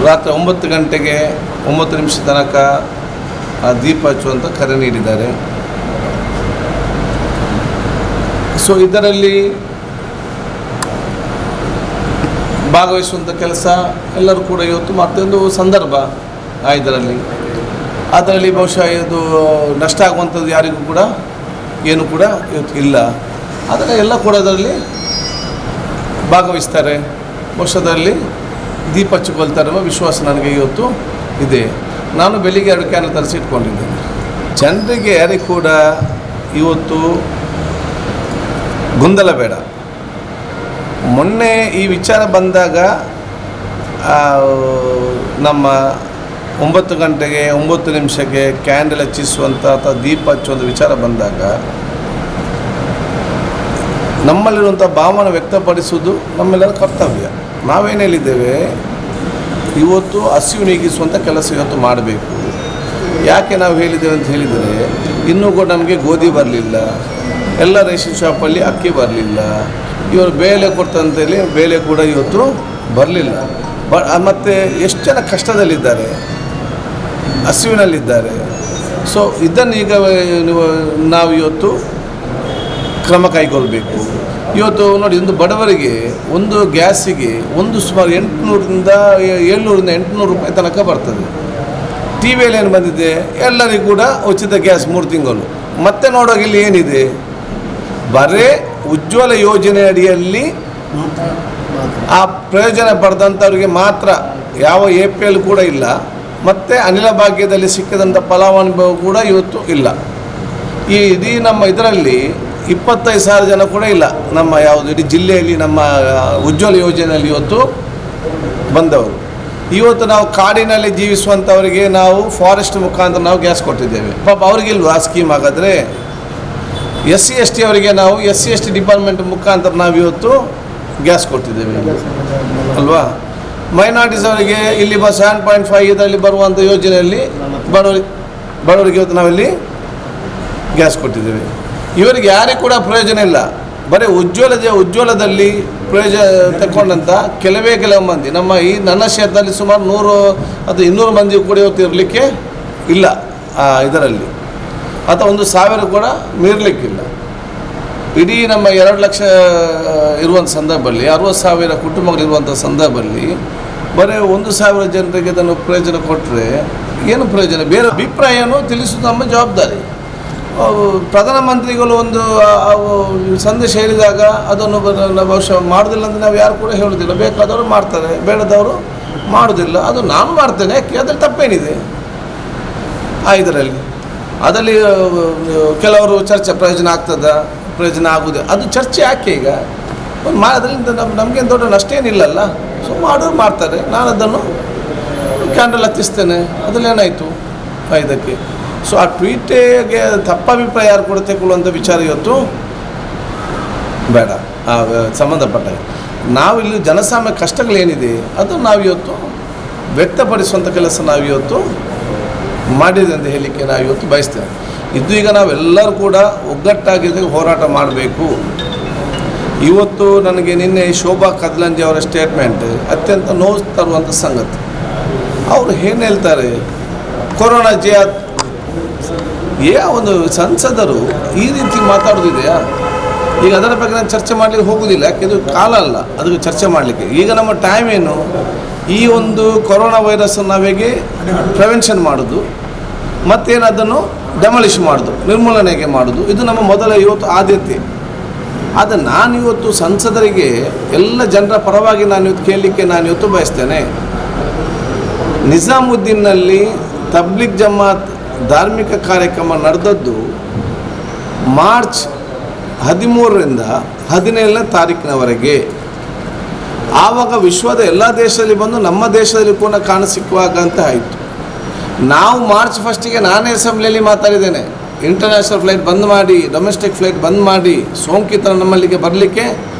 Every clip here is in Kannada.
ರಾತ್ರಿ 9 ಗಂಟೆಗೆ 9 ನಿಮಿಷ ತನಕ ದೀಪ ಹಚ್ಚುವಂಥ ಕರೆ ನೀಡಿದ್ದಾರೆ. ಸೊ ಇದರಲ್ಲಿ ಭಾಗವಹಿಸುವಂಥ ಕೆಲಸ ಎಲ್ಲರೂ ಕೂಡ ಇವತ್ತು ಮತ್ತೊಂದು ಸಂದರ್ಭ ಅದರಲ್ಲಿ ಬಹುಶಃ ಇದು ನಷ್ಟ ಆಗುವಂಥದ್ದು ಯಾರಿಗೂ ಕೂಡ ಏನು ಕೂಡ ಇವತ್ತು ಇಲ್ಲ. ಆದರೆ ಎಲ್ಲ ಕೂಡ ಅದರಲ್ಲಿ ಭಾಗವಹಿಸ್ತಾರೆ, ಬಹುಶಃ ಅದರಲ್ಲಿ ದೀಪ ಹಚ್ಚಿಕೊಳ್ತಾರೆ ಅನ್ನೋ ವಿಶ್ವಾಸ ನನಗೆ ಇವತ್ತು ಇದೆ. ನಾನು ಬೆಳಿಗ್ಗೆ 2 ಕ್ಯಾನ್ ತರಿಸಿ ಇಟ್ಕೊಂಡಿದ್ದೇನೆ. ಜನರಿಗೆ ಯಾರಿಗೂ ಕೂಡ ಇವತ್ತು ಗೊಂದಲ ಬೇಡ. ಮೊನ್ನೆ ಈ ವಿಚಾರ ಬಂದಾಗ ನಮ್ಮ 9 ಗಂಟೆಗೆ 9 ನಿಮಿಷಕ್ಕೆ ಕ್ಯಾಂಡಲ್ ಹಚ್ಚಿಸುವಂಥ ಅಥವಾ ದೀಪ ಹಚ್ಚುವಂಥ ವಿಚಾರ ಬಂದಾಗ ನಮ್ಮಲ್ಲಿರುವಂಥ ಭಾವನೆ ವ್ಯಕ್ತಪಡಿಸುವುದು ನಮ್ಮೆಲ್ಲರ ಕರ್ತವ್ಯ. ನಾವೇನು ಹೇಳಿದ್ದೇವೆ, ಇವತ್ತು ಹಸಿವು ನೀಗಿಸುವಂಥ ಕೆಲಸ ಇವತ್ತು ಮಾಡಬೇಕು. ಯಾಕೆ ನಾವು ಹೇಳಿದ್ದೇವೆ ಅಂತ ಹೇಳಿದರೆ, ಇನ್ನೂ ಕೂಡ ನಮಗೆ ಗೋಧಿ ಬರಲಿಲ್ಲ, ಎಲ್ಲ ರೇಷನ್ ಶಾಪಲ್ಲಿ ಅಕ್ಕಿ ಬರಲಿಲ್ಲ, ಇವರು ಬೇಳೆ ಕೊಡ್ತಂತೇಳಿ ಬೇಳೆ ಕೂಡ ಇವತ್ತು ಬರಲಿಲ್ಲ. ಮತ್ತು ಎಷ್ಟು ಜನ ಕಷ್ಟದಲ್ಲಿದ್ದಾರೆ, ಹಸಿವಿನಲ್ಲಿದ್ದಾರೆ. ಸೊ ಇದನ್ನು ಈಗ ನಾವು ಇವತ್ತು ಕ್ರಮ ಕೈಗೊಳ್ಳಬೇಕು. ಇವತ್ತು ನೋಡಿ, ಒಂದು ಬಡವರಿಗೆ ಒಂದು ಗ್ಯಾಸಿಗೆ ಒಂದು ಸುಮಾರು 700 ರೂಪಾಯಿ ತನಕ ಬರ್ತದೆ. ಟಿ ವಿಯಲ್ಲಿ ಏನು ಬಂದಿದೆ, ಎಲ್ಲರಿಗೂ ಕೂಡ ಉಚಿತ ಗ್ಯಾಸ್ 3 ತಿಂಗಳು. ಮತ್ತೆ ನೋಡುವಾಗ ಇಲ್ಲಿ ಏನಿದೆ, ಬರೇ ಉಜ್ವಲ ಯೋಜನೆ ಅಡಿಯಲ್ಲಿ ಆ ಪ್ರಯೋಜನ ಪಡೆದಂಥವ್ರಿಗೆ ಮಾತ್ರ ಯಾವ APL ಕೂಡ ಇಲ್ಲ. ಮತ್ತು ಅನಿಲ ಭಾಗ್ಯದಲ್ಲಿ ಸಿಕ್ಕಿದಂಥ ಫಲಾನುಭವ ಕೂಡ ಇವತ್ತು ಇಲ್ಲ. ಈ ಇಡೀ ನಮ್ಮ ಇದರಲ್ಲಿ 25,000 ಜನ ಕೂಡ ಇಲ್ಲ. ನಮ್ಮ ಯಾವುದು ಇಡೀ ಜಿಲ್ಲೆಯಲ್ಲಿ ನಮ್ಮ ಉಜ್ವಲ ಯೋಜನೆಯಲ್ಲಿ ಇವತ್ತು ಬಂದವರು. ಇವತ್ತು ನಾವು ಕಾಡಿನಲ್ಲಿ ಜೀವಿಸುವಂಥವರಿಗೆ ನಾವು ಫಾರೆಸ್ಟ್ ಮುಖಾಂತರ ನಾವು ಗ್ಯಾಸ್ ಕೊಟ್ಟಿದ್ದೇವೆ. ಪಾಪ ಅವ್ರಿಗಿಲ್ವ ಆ ಸ್ಕೀಮ್? ಹಾಗಾದರೆ SC/ST ಅವರಿಗೆ ನಾವು SC/ST ಡಿಪಾರ್ಟ್ಮೆಂಟ್ ಮುಖಾಂತರ ನಾವು ಇವತ್ತು ಗ್ಯಾಸ್ ಕೊಟ್ಟಿದ್ದೇವೆ ಅಲ್ವಾ? ಮೈನಾರಿಟೀಸ್ ಅವರಿಗೆ ಇಲ್ಲಿ 7.5 ಇದರಲ್ಲಿ ಬರುವಂಥ ಯೋಜನೆಯಲ್ಲಿ ಬಡವರಿಗೆ ಇವತ್ತು ನಾವಿಲ್ಲಿ ಗ್ಯಾಸ್ ಕೊಟ್ಟಿದ್ದೇವೆ. ಇವರಿಗೆ ಯಾರಿಗೂ ಕೂಡ ಪ್ರಯೋಜನ ಇಲ್ಲ. ಬರೀ ಉಜ್ವಲದಲ್ಲಿ ಪ್ರಯೋಜನ ತಗೊಂಡಂಥ ಕೆಲವು ಮಂದಿ ನನ್ನ ಕ್ಷೇತ್ರದಲ್ಲಿ ಸುಮಾರು 100 ಅಥವಾ 200 ಮಂದಿ ಕೂಡ ಇವತ್ತು ಇರಲಿಕ್ಕೆ ಇಲ್ಲ ಇದರಲ್ಲಿ, ಅಥವಾ 1,000 ಕೂಡ ಮೀರಲಿಕ್ಕಿಲ್ಲ. ಇಡೀ ನಮ್ಮ 2 ಲಕ್ಷ ಇರುವಂಥ ಸಂದರ್ಭದಲ್ಲಿ 60,000 ಕುಟುಂಬಗಳಿರುವಂಥ ಸಂದರ್ಭದಲ್ಲಿ ಬರೀ 1,000 ಜನರಿಗೆ ಅದನ್ನು ಪ್ರಯೋಜನ ಕೊಟ್ಟರೆ ಏನು ಪ್ರಯೋಜನ? ಬೇರೆ ಅಭಿಪ್ರಾಯನೂ ತಿಳಿಸೋದು ನಮ್ಮ ಜವಾಬ್ದಾರಿ. ಪ್ರಧಾನಮಂತ್ರಿಗಳು ಒಂದು ಸಂದೇಶ ಹೇಳಿದಾಗ ಅದನ್ನು ಬಹುಶಃ ಮಾಡೋದಿಲ್ಲ ಅಂದರೆ ನಾವು ಯಾರು ಕೂಡ ಹೇಳೋದಿಲ್ಲ. ಬೇಕಾದವರು ಮಾಡ್ತಾರೆ, ಬೇಡದವರು ಮಾಡೋದಿಲ್ಲ. ಅದು ನಾನು ಮಾಡ್ತೇನೆ, ಅದ್ರಲ್ಲಿ ತಪ್ಪೇನಿದೆ? ಅದರಲ್ಲಿ ಕೆಲವರು ಚರ್ಚೆ ಪ್ರಯೋಜನ ಆಗ್ತದ, ಪ್ರಯೋಜನ ಆಗೋದು, ಅದು ಚರ್ಚೆ ಯಾಕೆ? ಈಗ ಅದರಿಂದ ನಮಗೇನು ದೊಡ್ಡ ನಷ್ಟ ಏನಿಲ್ಲಲ್ಲ. ಸೊ ಮಾಡೋರು ಮಾಡ್ತಾರೆ, ನಾನು ಅದನ್ನು ಕ್ಯಾಂಡಲ್ ಹತ್ತಿಸ್ತೇನೆ, ಅದರಲ್ಲಿ ಏನಾಯಿತು ಇದಕ್ಕೆ? ಸೊ ಆ ಟ್ವೀಟಿಗೆ ತಪ್ಪಭಿಪ್ರಾಯ ಯಾರು ಕೂಡ ತೆಗೊಳ್ಳುವಂಥ ವಿಚಾರ ಇವತ್ತು ಬೇಡ. ಸಂಬಂಧಪಟ್ಟ ನಾವಿಲ್ಲಿ ಜನಸಾಮಾನ್ಯ ಕಷ್ಟಗಳೇನಿದೆ ಅದು ನಾವಿವತ್ತು ವ್ಯಕ್ತಪಡಿಸುವಂಥ ಕೆಲಸ ನಾವಿವತ್ತು ಮಾಡಿದೆ ಅಂತ ಹೇಳಲಿಕ್ಕೆ ನಾವಿವತ್ತು ಬಯಸ್ತೇವೆ. ಇದು ಈಗ ನಾವೆಲ್ಲರೂ ಕೂಡ ಒಗ್ಗಟ್ಟಾಗಿ ಹೋರಾಟ ಮಾಡಬೇಕು. ಇವತ್ತು ನನಗೆ ನಿನ್ನೆ ಶೋಭಾ ಕದ್ಲಂಜಿ ಅವರ ಸ್ಟೇಟ್ಮೆಂಟ್ ಅತ್ಯಂತ ನೋವು ತರುವಂಥ ಸಂಗತಿ. ಅವರು ಏನು ಹೇಳ್ತಾರೆ, ಕೊರೋನಾ ಒಂದು ಸಂಸದರು ಈ ರೀತಿ ಮಾತಾಡೋದಿದೆಯಾ? ಈಗ ಅದರ ಬಗ್ಗೆ ನಾನು ಚರ್ಚೆ ಮಾಡಲಿಕ್ಕೆ ಹೋಗೋದಿಲ್ಲ, ಯಾಕೆಂದರೆ ಕಾಲ ಅಲ್ಲ ಅದಕ್ಕೆ ಚರ್ಚೆ ಮಾಡಲಿಕ್ಕೆ. ಈಗ ನಮ್ಮ ಟೈಮ್ ಏನು, ಈ ಒಂದು ಕೊರೋನಾ ವೈರಸ್ಸನ್ನು ನಾವೇಗೆ ಪ್ರಿವೆನ್ಷನ್ ಮಾಡೋದು, ಮತ್ತೇನು ಅದನ್ನು ಡೆಮಾಲಿಷ್ ಮಾಡೋದು, ನಿರ್ಮೂಲನೆಗೆ ಮಾಡೋದು, ಇದು ನಮ್ಮ ಮೊದಲ ಇವತ್ತು ಆದ್ಯತೆ. ಆದರೆ ನಾನಿವತ್ತು ಸಂಸದರಿಗೆ ಎಲ್ಲ ಜನರ ಪರವಾಗಿ ಕೇಳಲಿಕ್ಕೆ ನಾನಿವತ್ತು ಬಯಸ್ತೇನೆ. ನಿಜಾಮುದ್ದೀನ್ನಲ್ಲಿ ತಬ್ಲಿಗ್ ಜಮಾತ್ ಧಾರ್ಮಿಕ ಕಾರ್ಯಕ್ರಮ ನಡೆದದ್ದು ಮಾರ್ಚ್ 13ರಿಂದ 17ನೇ ತಾರೀಕಿನವರೆಗೆ. ಆವಾಗ ವಿಶ್ವದ ಎಲ್ಲ ದೇಶದಲ್ಲಿ ಬಂದು ನಮ್ಮ ದೇಶದಲ್ಲಿ ಕೂಡ ಕಾಣಸಿಕ್ಕುವಾಗ ಅಂತ ಆಯಿತು. ನಾವು ಮಾರ್ಚ್ 1ಗೆ ನಾನೇ ಅಸೆಂಬ್ಲಿಯಲ್ಲಿ ಮಾತಾಡಿದ್ದೇನೆ, ಇಂಟರ್ನ್ಯಾಷನಲ್ ಫ್ಲೈಟ್ ಬಂದ್ ಮಾಡಿ, ಡೊಮೆಸ್ಟಿಕ್ ಫ್ಲೈಟ್ ಬಂದ್ ಮಾಡಿ, ಸೋಂಕಿತರ ನಮ್ಮಲ್ಲಿಗೆ ಬರಲಿಕ್ಕೆ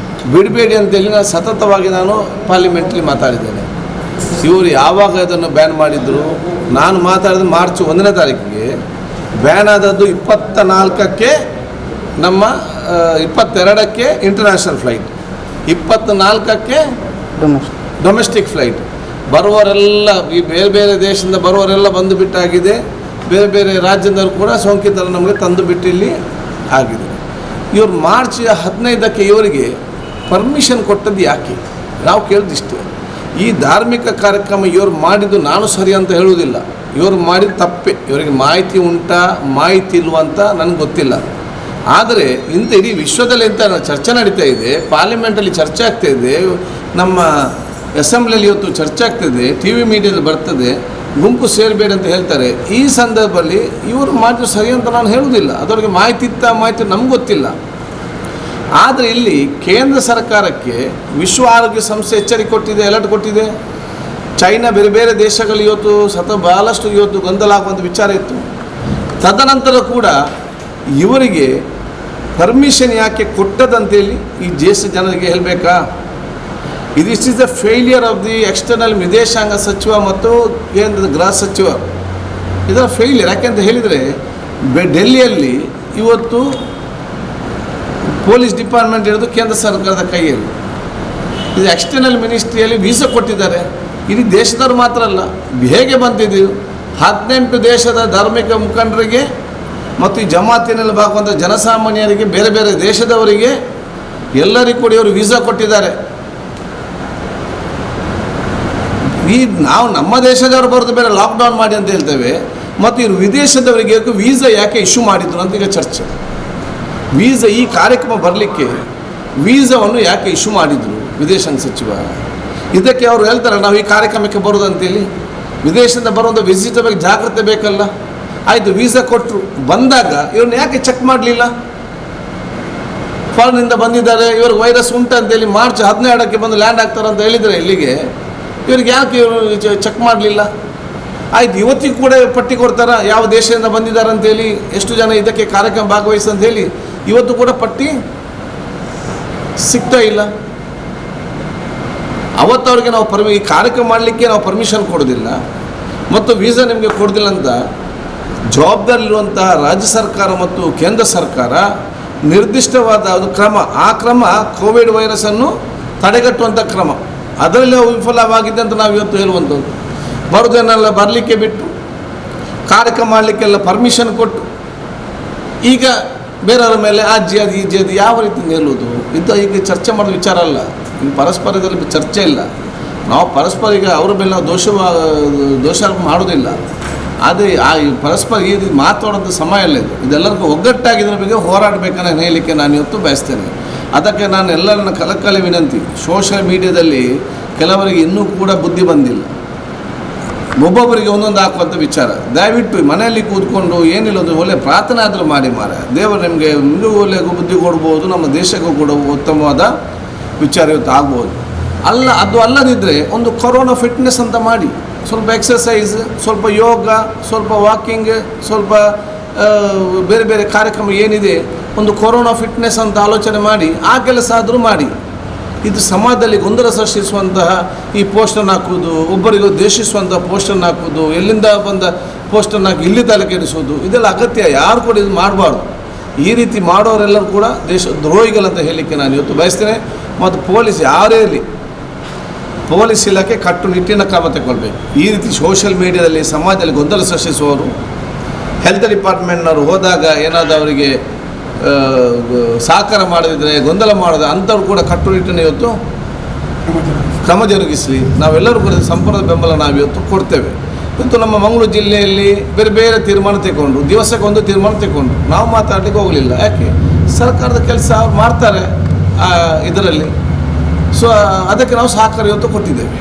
ಬಿಡಬೇಡಿ ಅಂತೇಳಿ ನಾನು ಸತತವಾಗಿ ಪಾರ್ಲಿಮೆಂಟ್ಲಿ ಮಾತಾಡಿದ್ದೇನೆ. ಇವರು ಯಾವಾಗ ಅದನ್ನು ಬ್ಯಾನ್ ಮಾಡಿದರು? ನಾನು ಮಾತಾಡಿದ ಮಾರ್ಚ್ 1ನೇ ತಾರೀಕಿಗೆ, ಬ್ಯಾನ್ ಆದದ್ದು 24ಕ್ಕೆ ನಮ್ಮ 22ಕ್ಕೆ ಇಂಟರ್ನ್ಯಾಷನಲ್ ಫ್ಲೈಟ್, 24ಕ್ಕೆ ಡೊಮೆಸ್ಟಿಕ್ ಫ್ಲೈಟ್. ಬರುವವರೆಲ್ಲ ಈ ಬೇರೆ ಬೇರೆ ದೇಶದಿಂದ ಬರುವವರೆಲ್ಲ ಬಂದು ಬಿಟ್ಟಾಗಿದೆ. ಬೇರೆ ಬೇರೆ ರಾಜ್ಯದವರು ಕೂಡ ಸೋಂಕಿತರು ನಮಗೆ ತಂದು ಬಿಟ್ಟು ಇಲ್ಲಿ ಆಗಿದೆ. ಇವರು ಮಾರ್ಚ್ 15ಕ್ಕೆ ಇವರಿಗೆ ಪರ್ಮಿಷನ್ ಕೊಟ್ಟದ್ದು ಯಾಕೆ? ನಾವು ಕೇಳಿದಿಷ್ಟೇ. ಈ ಧಾರ್ಮಿಕ ಕಾರ್ಯಕ್ರಮ ಇವರು ಮಾಡಿದ್ದು ನಾನು ಸರಿ ಅಂತ ಹೇಳುವುದಿಲ್ಲ, ಇವರು ಮಾಡಿದ ತಪ್ಪೆ. ಇವರಿಗೆ ಮಾಹಿತಿ ಉಂಟಾ ಮಾಹಿತಿ ಇಲ್ವ ಅಂತ ನನಗೆ ಗೊತ್ತಿಲ್ಲ. ಆದರೆ ಇಂಥ ಇಡೀ ವಿಶ್ವದಲ್ಲಿ ಇಂಥ ಚರ್ಚೆ ನಡೀತಾ ಇದೆ, ಪಾರ್ಲಿಮೆಂಟಲ್ಲಿ ಚರ್ಚೆ ಆಗ್ತಾ ಇದೆ, ನಮ್ಮ ಅಸೆಂಬ್ಲಿಯಲ್ಲಿ ಇವತ್ತು ಚರ್ಚೆ ಆಗ್ತಾಯಿದೆ, ಟಿ ವಿ ಮೀಡಿಯಾದಲ್ಲಿ ಬರ್ತದೆ, ಗುಂಪು ಸೇರಬೇಡಿ ಅಂತ ಹೇಳ್ತಾರೆ. ಈ ಸಂದರ್ಭದಲ್ಲಿ ಇವರು ಮಾಡಿದ್ರು ಸರಿ ಅಂತ ನಾನು ಹೇಳುವುದಿಲ್ಲ. ಅದರಿಗೆ ಮಾಹಿತಿ ಇತ್ತ ಮಾಹಿತಿ ನಮ್ಗೆ ಗೊತ್ತಿಲ್ಲ. ಆದರೆ ಇಲ್ಲಿ ಕೇಂದ್ರ ಸರ್ಕಾರಕ್ಕೆ ವಿಶ್ವ ಆರೋಗ್ಯ ಸಂಸ್ಥೆ ಎಚ್ಚರಿಕೆ ಕೊಟ್ಟಿದೆ, ಅಲರ್ಟ್ ಕೊಟ್ಟಿದೆ. ಚೈನಾ ಬೇರೆ ಬೇರೆ ದೇಶಗಳು ಇವತ್ತು ಬಹಳಷ್ಟು ಇವತ್ತು ಗೊಂದಲ ಆಗುವಂಥ ವಿಚಾರ ಇತ್ತು. ತದನಂತರ ಕೂಡ ಇವರಿಗೆ ಪರ್ಮಿಷನ್ ಯಾಕೆ ಕೊಟ್ಟದಂತೇಳಿ ಈ ದೇಶ ಜನರಿಗೆ ಹೇಳಬೇಕಾ? This is the failure of the external ವಿದೇಶಾಂಗ ಸಚಿವ ಮತ್ತು ಕೇಂದ್ರದ ಗೃಹ ಸಚಿವ. ಇದರ ಫೇಲಿಯರ್ ಯಾಕೆಂತ ಹೇಳಿದರೆ, ಡೆಲ್ಲಿಯಲ್ಲಿ ಇವತ್ತು ಪೊಲೀಸ್ ಡಿಪಾರ್ಟ್ಮೆಂಟ್ ಇರೋದು ಕೇಂದ್ರ ಸರ್ಕಾರದ ಕೈಯಲ್ಲಿ. ಇದು ಎಕ್ಸ್ಟರ್ನಲ್ ಮಿನಿಸ್ಟ್ರಿಯಲ್ಲಿ ವೀಸಾ ಕೊಟ್ಟಿದ್ದಾರೆ. ಇಡೀ ದೇಶದವ್ರು ಮಾತ್ರ ಅಲ್ಲ, ಹೇಗೆ ಬಂದಿದ್ದೀವಿ 18 ದೇಶದ ಧಾರ್ಮಿಕ ಮುಖಂಡರಿಗೆ ಮತ್ತು ಈ ಜಮಾತಿನಲ್ಲಿ ಭಾಗವಂತ ಜನಸಾಮಾನ್ಯರಿಗೆ, ಬೇರೆ ಬೇರೆ ದೇಶದವರಿಗೆ ಎಲ್ಲರಿಗೂ ಕೂಡ ಇವರು ವೀಸಾ ಕೊಟ್ಟಿದ್ದಾರೆ. ಈ ನಾವು ನಮ್ಮ ದೇಶದವರು ಬರೋದು ಬೇರೆ ಲಾಕ್ಡೌನ್ ಮಾಡಿ ಅಂತ ಹೇಳ್ತೇವೆ, ಮತ್ತು ಇವರು ವಿದೇಶದವರಿಗೆ ವೀಸಾ ಯಾಕೆ ಇಶ್ಯೂ ಮಾಡಿದ್ರು ಅಂತ ಈಗ ಚರ್ಚೆ. ವೀಸಾ ಈ ಕಾರ್ಯಕ್ರಮ ಬರಲಿಕ್ಕೆ ವೀಸಾವನ್ನು ಯಾಕೆ ಇಶ್ಯೂ ಮಾಡಿದರು ವಿದೇಶಾಂಗ ಸಚಿವ? ಇದಕ್ಕೆ ಅವರು ಹೇಳ್ತಾರೆ ನಾವು ಈ ಕಾರ್ಯಕ್ರಮಕ್ಕೆ ಬರೋದು ಅಂತೇಳಿ. ವಿದೇಶದಿಂದ ಬರುವಂಥ ವಿಸಿಟ್ ಬಗ್ಗೆ ಜಾಗ್ರತೆ ಬೇಕಲ್ಲ. ಆಯಿತು, ವೀಸಾ ಕೊಟ್ಟರು, ಬಂದಾಗ ಇವ್ರನ್ನ ಯಾಕೆ ಚೆಕ್ ಮಾಡಲಿಲ್ಲ? ಫಾರಿನಿಂದ ಬಂದಿದ್ದಾರೆ, ಇವ್ರಿಗೆ ವೈರಸ್ ಉಂಟಂತೇಳಿ ಮಾರ್ಚ್ 12ಕ್ಕೆ ಬಂದು ಲ್ಯಾಂಡ್ ಆಗ್ತಾರೆ ಅಂತ ಹೇಳಿದರೆ ಇಲ್ಲಿಗೆ, ಇವ್ರಿಗೆ ಯಾಕೆ ಇವರು ಚೆಕ್ ಮಾಡಲಿಲ್ಲ? ಆಯ್ತು, ಇವತ್ತಿಗೂ ಕೂಡ ಪಟ್ಟಿ ಕೊಡ್ತಾರ ಯಾವ ದೇಶದಿಂದ ಬಂದಿದ್ದಾರೆ ಅಂತೇಳಿ, ಎಷ್ಟು ಜನ ಇದಕ್ಕೆ ಕಾರ್ಯಕ್ರಮ ಭಾಗವಹಿಸಿ ಹೇಳಿ. ಇವತ್ತು ಕೂಡ ಪಟ್ಟಿ ಸಿಗ್ತಾ ಇಲ್ಲ. ಅವತ್ತವ್ರಿಗೆ ನಾವು ಈ ಕಾರ್ಯಕ್ರಮ ಮಾಡಲಿಕ್ಕೆ ನಾವು ಪರ್ಮಿಷನ್ ಕೊಡೋದಿಲ್ಲ ಮತ್ತು ವೀಸಾ ನಿಮಗೆ ಕೊಡೋದಿಲ್ಲ ಅಂತ ಜವಾಬ್ದಾರಿರುವಂತಹ ರಾಜ್ಯ ಸರ್ಕಾರ ಮತ್ತು ಕೇಂದ್ರ ಸರ್ಕಾರ ನಿರ್ದಿಷ್ಟವಾದ ಒಂದು ಕ್ರಮ, ಆ ಕ್ರಮ ಕೋವಿಡ್ ವೈರಸನ್ನು ತಡೆಗಟ್ಟುವಂಥ ಕ್ರಮ, ಅದರಲ್ಲಿ ವಿಫಲವಾಗಿದೆ ಅಂತ ನಾವು ಇವತ್ತು ಹೇಳುವಂಥದ್ದು. ಬರೋದನ್ನೆಲ್ಲ ಬರಲಿಕ್ಕೆ ಬಿಟ್ಟು ಕಾರ್ಯಕ್ರಮ ಮಾಡಲಿಕ್ಕೆಲ್ಲ ಪರ್ಮಿಷನ್ ಕೊಟ್ಟು ಈಗ ಬೇರೆಯವರ ಮೇಲೆ ಅಜ್ಜಿ ಅದು ಈಜಿ ಅದು ಯಾವ ರೀತಿ ನಿಲ್ಲುವುದು ಈಗ ಚರ್ಚೆ ಮಾಡೋ ವಿಚಾರ ಅಲ್ಲ. ಈಗ ಪರಸ್ಪರದಲ್ಲಿ ಚರ್ಚೆ ಇಲ್ಲ. ನಾವು ಪರಸ್ಪರ ಈಗ ಅವರ ಮೇಲೆ ನಾವು ದೋಷಾರೋಪ ಮಾಡೋದಿಲ್ಲ. ಆದರೆ ಪರಸ್ಪರ ಈ ರೀತಿ ಮಾತಾಡೋಂಥ ಸಮಯ ಇಲ್ಲ. ಇದೆಲ್ಲರಿಗೂ ಒಗ್ಗಟ್ಟಾಗಿದ್ರ ಬಗ್ಗೆ ಹೋರಾಡಬೇಕನ್ನ ಹೇಳಲಿಕ್ಕೆ ನಾನು ಇವತ್ತು ಬಯಸ್ತೇನೆ. ಅದಕ್ಕೆ ನಾನು ಎಲ್ಲರನ್ನ ಕಲಕಲೆ ವಿನಂತಿ, ಸೋಷಿಯಲ್ ಮೀಡಿಯಾದಲ್ಲಿ ಕೆಲವರಿಗೆ ಇನ್ನೂ ಕೂಡ ಬುದ್ಧಿ ಬಂದಿಲ್ಲ, ಒಬ್ಬೊಬ್ಬರಿಗೆ ಒಂದೊಂದು ಹಾಕುವಂಥ ವಿಚಾರ. ದಯವಿಟ್ಟು ಮನೆಯಲ್ಲಿ ಕೂತ್ಕೊಂಡು ಏನಿಲ್ಲ ಒಂದು ಒಳ್ಳೆಯ ಪ್ರಾರ್ಥನೆ ಆದರೂ ಮಾಡಿ ದೇವರು ನಿಮಗೆ ಇನ್ನೂ ಒಳ್ಳೆಯ ಬುದ್ಧಿ ಕೊಡ್ಬೋದು, ನಮ್ಮ ದೇಶಕ್ಕೂ ಕೂಡ ಉತ್ತಮವಾದ ವಿಚಾರ ಇವತ್ತು ಆಗ್ಬೋದು. ಅದು ಅಲ್ಲದಿದ್ದರೆ ಒಂದು ಕೊರೋನಾ ಫಿಟ್ನೆಸ್ ಅಂತ ಮಾಡಿ, ಸ್ವಲ್ಪ ಎಕ್ಸಸೈಸ್, ಸ್ವಲ್ಪ ಯೋಗ, ಸ್ವಲ್ಪ ವಾಕಿಂಗ್, ಸ್ವಲ್ಪ ಬೇರೆ ಬೇರೆ ಕಾರ್ಯಕ್ರಮ ಏನಿದೆ, ಒಂದು ಕೊರೋನಾ ಫಿಟ್ನೆಸ್ ಅಂತ ಆಲೋಚನೆ ಮಾಡಿ ಆ ಕೆಲಸ ಆದರೂ ಮಾಡಿ. ಇದು ಸಮಾಜದಲ್ಲಿ ಗೊಂದಲ ಸೃಷ್ಟಿಸುವಂತಹ ಈ ಪೋಸ್ಟನ್ನು ಹಾಕುವುದು, ಒಬ್ಬರಿಗೆ ದ್ವೇಷಿಸುವಂಥ ಪೋಸ್ಟನ್ನು ಹಾಕುವುದು, ಎಲ್ಲಿಂದ ಬಂದ ಪೋಸ್ಟನ್ನು ಹಾಕಿ ಇಲ್ಲಿ ತಲೆ ಕೆಡಿಸೋದು, ಇದೆಲ್ಲ ಅಗತ್ಯ. ಯಾರು ಕೂಡ ಇದು ಮಾಡಬಾರ್ದು. ಈ ರೀತಿ ಮಾಡೋರೆಲ್ಲರೂ ಕೂಡ ದೇಶ ದ್ರೋಹಿಗಳಂತ ಹೇಳಲಿಕ್ಕೆ ನಾನು ಇವತ್ತು ಬಯಸ್ತೇನೆ. ಮತ್ತು ಪೊಲೀಸ್ ಯಾರೇ ಇರಲಿ, ಪೊಲೀಸ್ ಇಲಾಖೆ ಕಟ್ಟುನಿಟ್ಟಿನ ಕ್ರಮ ತಗೊಳ್ಬೇಕು. ಈ ರೀತಿ ಸೋಷಿಯಲ್ ಮೀಡಿಯಾದಲ್ಲಿ ಸಮಾಜದಲ್ಲಿ ಗೊಂದಲ ಸೃಷ್ಟಿಸುವವರು, ಹೆಲ್ತ್ ಡಿಪಾರ್ಟ್ಮೆಂಟ್ನವರು ಹೋದಾಗ ಏನಾದರೂ ಅವರಿಗೆ ಸಹಕಾರ ಮಾಡದಿದ್ದರೆ, ಗೊಂದಲ ಮಾಡೋದು ಅಂಥವ್ರು ಕೂಡ ಕಟ್ಟುನಿಟ್ಟಿನ ಇವತ್ತು ಕ್ರಮ ಜರುಗಿಸಲಿ. ನಾವೆಲ್ಲರೂ ಕೂಡ ಸಂಪೂರ್ಣ ಬೆಂಬಲ ನಾವು ಇವತ್ತು ಕೊಡ್ತೇವೆ. ಇವತ್ತು ನಮ್ಮ ಮಂಗಳೂರು ಜಿಲ್ಲೆಯಲ್ಲಿ ಬೇರೆ ಬೇರೆ ತೀರ್ಮಾನ ತಗೊಂಡು, ದಿವಸಕ್ಕೆ ಒಂದು ತೀರ್ಮಾನ ತಗೊಂಡು ನಾವು ಮಾತಾಡಲಿಕ್ಕೆ ಹೋಗಲಿಲ್ಲ. ಯಾಕೆ? ಸರ್ಕಾರದ ಕೆಲಸ ಅವ್ರು ಮಾಡ್ತಾರೆ ಇದರಲ್ಲಿ. ಸೊ ಅದಕ್ಕೆ ನಾವು ಸಹಕಾರ ಇವತ್ತು ಕೊಟ್ಟಿದ್ದೇವೆ.